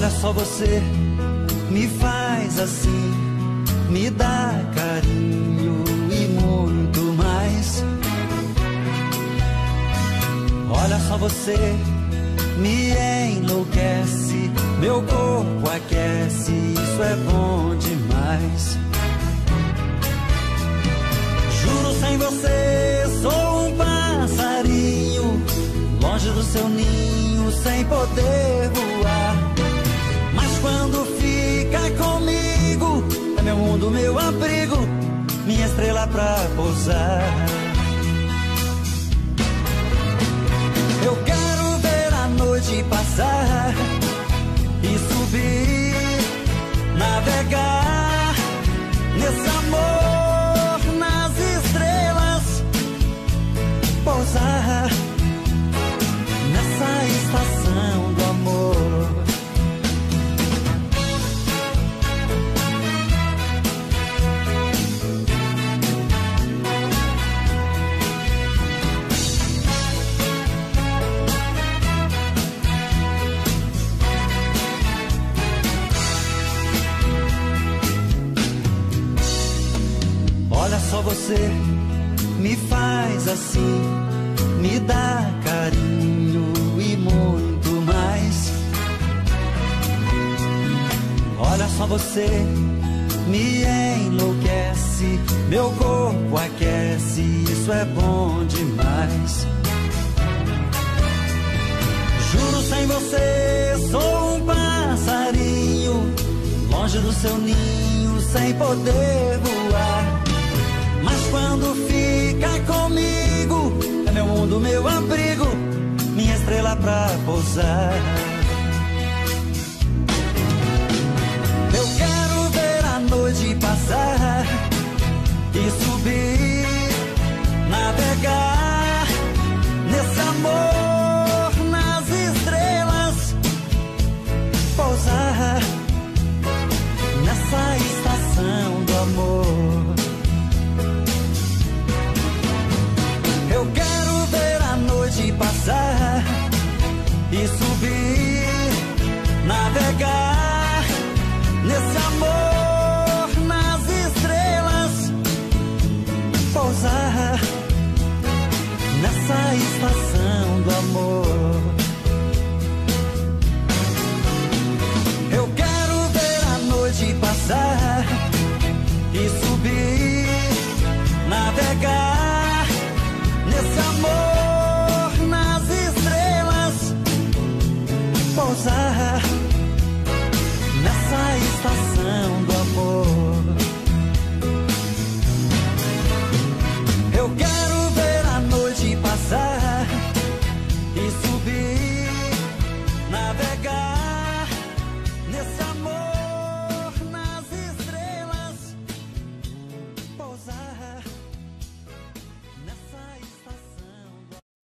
Olha só, você me faz assim, me dá carinho e muito mais. Olha só, você me enlouquece, meu corpo aquece, isso é bom demais. Juro, sem você sou um passarinho, longe do seu ninho, sem poder voar. Mas quando fica comigo, é meu mundo, meu abrigo, minha estrela pra pousar. Eu quero ver a noite passar e subir, navegar nesse amor, nas estrelas, pousar nessa estação do amor. Olha só, você me faz assim, me dá carinho e muito mais. Olha só, você me enlouquece, meu corpo aquece, isso é bom demais. Juro, sem você sou um passarinho, longe do seu ninho, sem poder voar. Mas quando fica comigo, é meu mundo, meu abrigo, minha estrela pra pousar. Eu quero ver a noite passar e subir, navegar nesse amor, nas estrelas, pousar nessa estação do amor. Eu quero ver a noite passar e subir, navegar nesse amor, nas estrelas, pousar nessa estação do amor. Eu quero ver a noite passar e subir, navegar nesse amor, nas estrelas, pousar nessa estação do amor. Eu quero ver a noite passar e subir, navegar nesse amor, nas estrelas, pousar nessa estação do amor.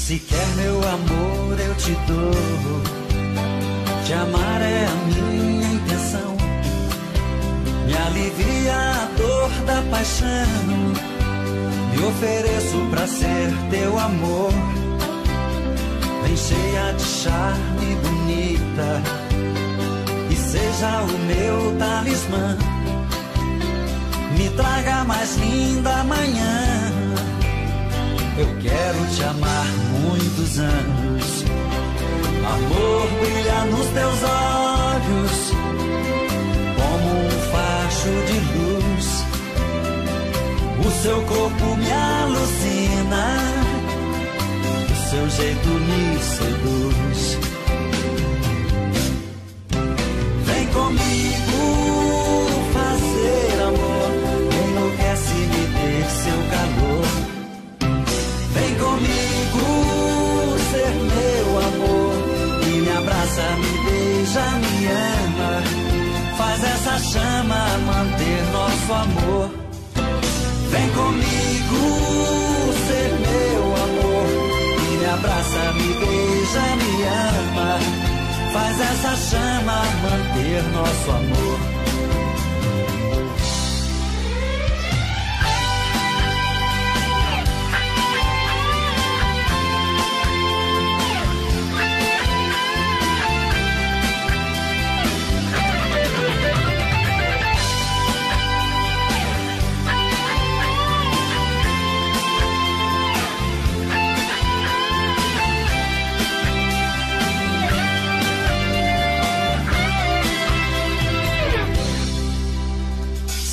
Se quer meu amor eu te dou, te amar é a minha intenção, me alivia a dor da paixão, me ofereço pra ser teu amor. Vem cheia de charme bonita e seja o meu talismã, me traga a mais linda manhã. Eu quero te amar muitos anos, amor brilha nos teus olhos, como um facho de luz, o seu corpo me alucina, o seu jeito me seduz. Vem comigo fazer amor, enlouquece-me ter seu calor. Vem comigo ser meu amor, e me abraça, me beija, me ama. nosso amor. Vem comigo ser meu amor, e me abraça, me beija, me ama. Faz essa chama manter nosso amor.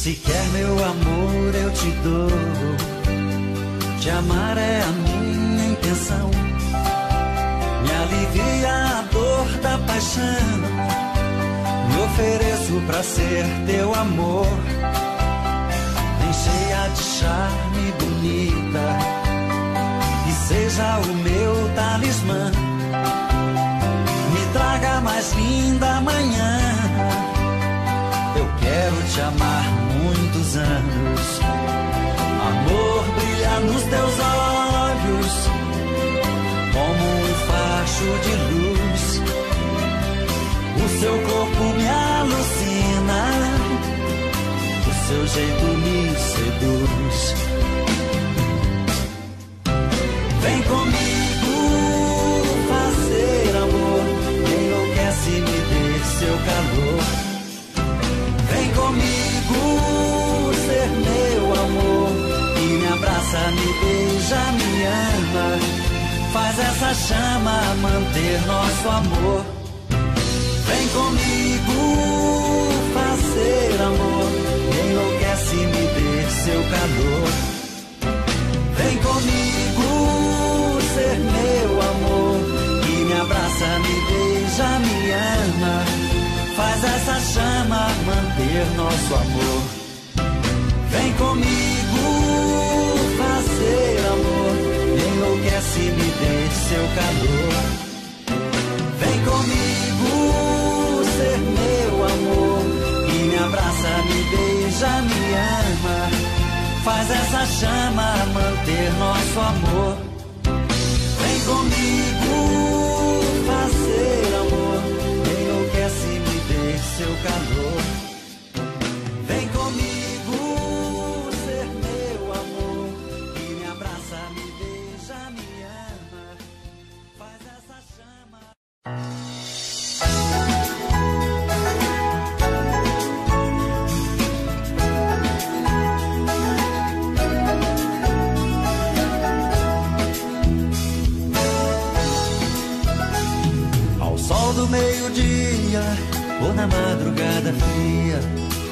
Se quer meu amor eu te dou, te amar é a minha intenção. Me alivia a dor da paixão, me ofereço pra ser teu amor. Vem cheia de charme bonita, e seja o meu talismã. Me traga a mais linda manhã, eu quero te amar muitos anos. Amor brilha nos teus olhos como um facho de luz. O seu corpo me alucina, o seu jeito me seduz. Vem comigo fazer amor, me enlouquece, me dê seu calor. Vem comigo ser meu amor, e me abraça, me beija, me ama. Faz essa chama manter nosso amor. Vem comigo fazer amor, me enlouquece, me dê seu calor. Vem comigo ser meu amor, e me abraça, me beija, me ama. Faz essa chama manter nosso amor. Vem comigo fazer amor, me enlouquece, me dê seu calor. Vem comigo ser meu amor, e me abraça, me beija, me ama. Faz essa chama manter nosso amor. Vem comigo fazer amor, me enlouquece, me dê seu calor. Vem comigo ser meu amor, e me abraça, me beija, me ama. Faz essa chama. Ao sol do meio-dia ou na madrugada fria,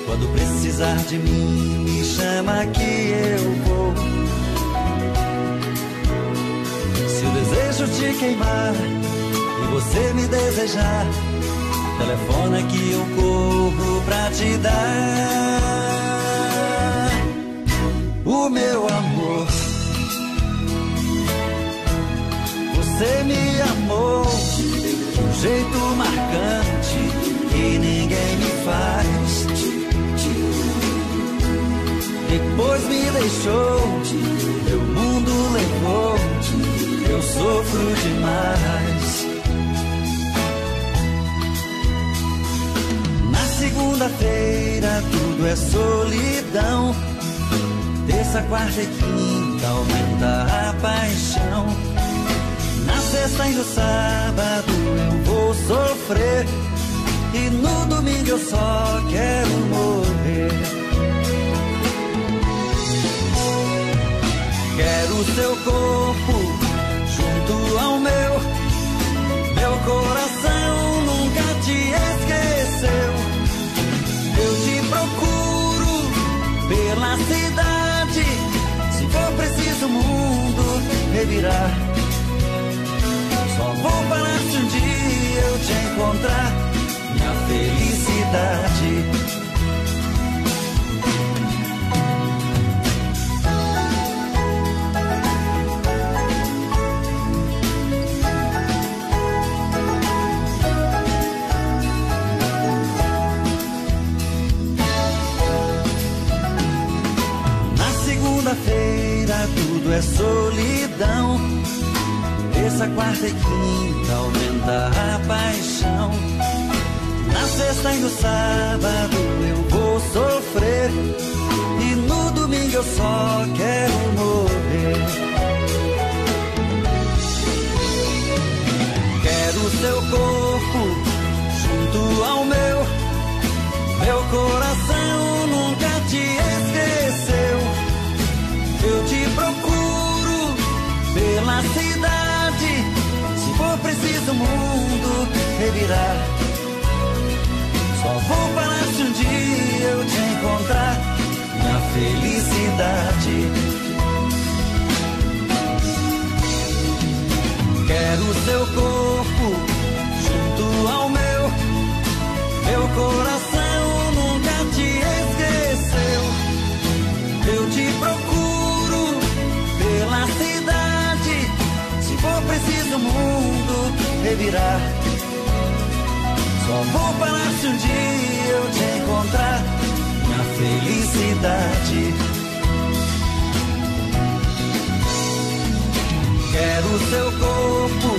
quando precisar de mim, me chama que eu vou. Se o desejo te queimar e você me desejar, telefona que eu corro pra te dar o meu amor. Você me amou de um jeito marcante que ninguém me faz. Depois me deixou, meu mundo levou, eu sofro demais. Na segunda-feira tudo é solidão, terça, quarta e quinta aumenta a paixão. Na sexta e no sábado eu vou sofrer, e no domingo eu só quero morrer. Quero o seu corpo junto ao meu, meu coração nunca te esqueceu. Eu te procuro pela cidade, se for preciso o mundo revirar. Só vou parar se um dia eu te encontrar, minha felicidade. terça, quarta e quinta aumenta a paixão. Na sexta e no sábado eu vou sofrer, e no domingo eu só quero morrer. Quero seu corpo junto ao meu coração nunca te esqueceu. Eu te procuro pela cidade, se for preciso o mundo revirar. Só vou parar se um dia eu te encontrar, minha felicidade. Quero seu corpo junto ao meu coração nunca te esqueceu. Eu te procuro pela cidade, se for preciso o mundo revirar. Só vou parar se um dia eu te encontrar, minha felicidade. Quero seu corpo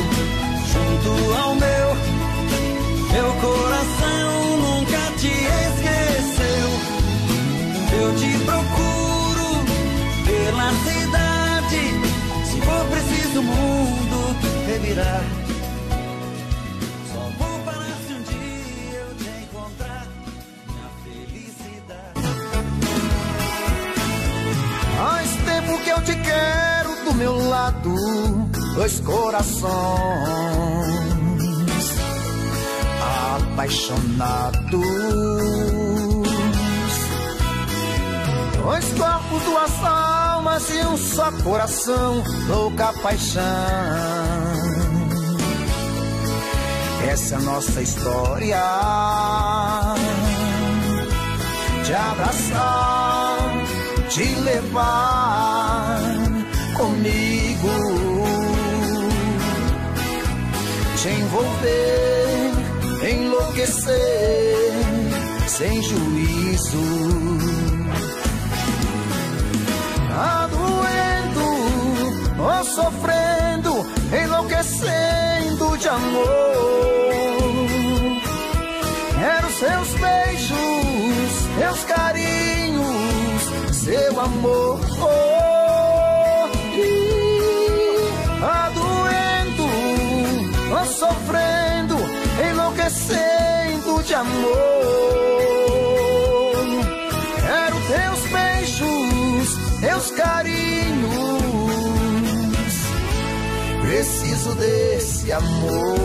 junto ao meu coração nunca te esqueceu. Eu te procuro pela cidade, se for preciso o mundo revirar. Só vou parar se um dia eu te encontrar, minha felicidade. Faz tempo que eu te quero do meu lado, dois corações apaixonados, dois corpos, duas almas e um só coração, louca paixão. Essa é a nossa história, te abraçar, te levar comigo, te envolver, enlouquecer sem juízo. Tá doendo ou sofrendo, enlouquecendo de amor. Quero seus beijos, seus carinhos, seu amor. Tá doendo ou sofrendo, enlouquecendo de amor. Quero teus beijos, teus carinhos, preciso desse amor.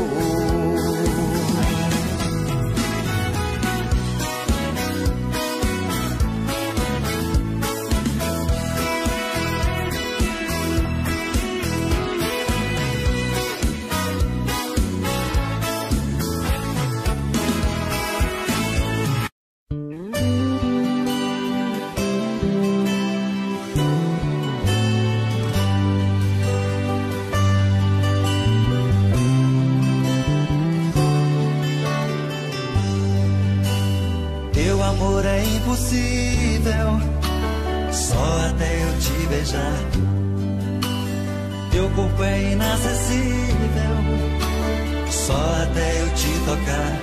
Amor é impossível, só até eu te beijar. Teu corpo é inacessível, só até eu te tocar.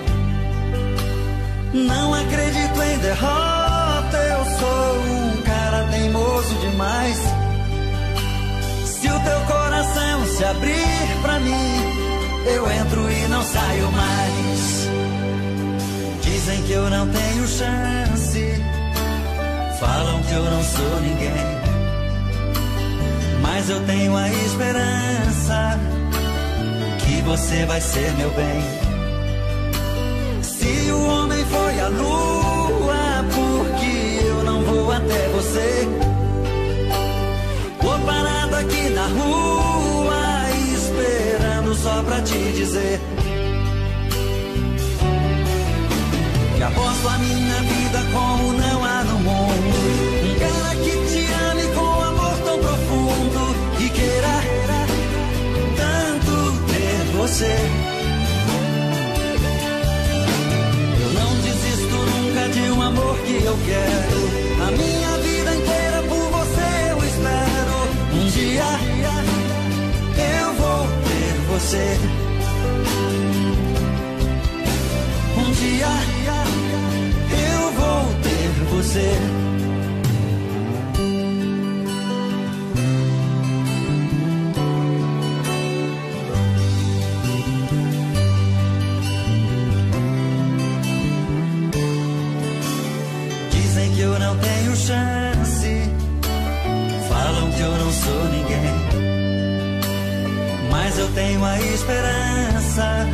Não acredito em derrota, eu sou um cara teimoso demais. Se o teu coração se abrir pra mim, eu entro e não saio mais. Dizem que eu não tenho chance, falam que eu não sou ninguém, mas eu tenho a esperança que você vai ser meu bem. Se o homem foi a lua, por que eu não vou até você? Tô parado aqui na rua, esperando só pra te dizer que aposto a minha vida como não há no mundo. Um cara que te ame com amor tão profundo e queira tanto ter você. Eu não desisto nunca de um amor que eu quero. A minha vida inteira por você eu espero. Um dia eu vou ter você. Um dia eu vou ter você. Dizem que eu não tenho chance, falam que eu não sou ninguém, mas eu tenho a esperança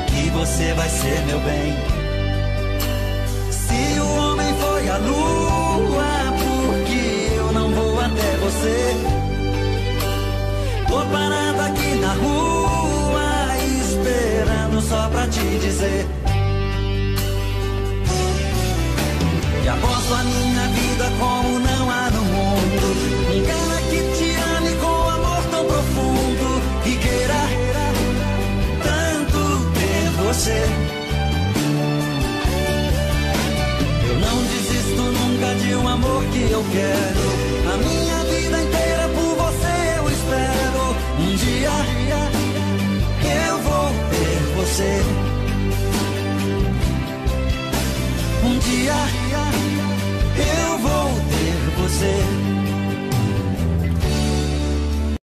que você vai ser meu bem. Se o homem foi à lua, por que eu não vou até você? Tô parado aqui na rua, esperando só pra te dizer que aposto a minha vida como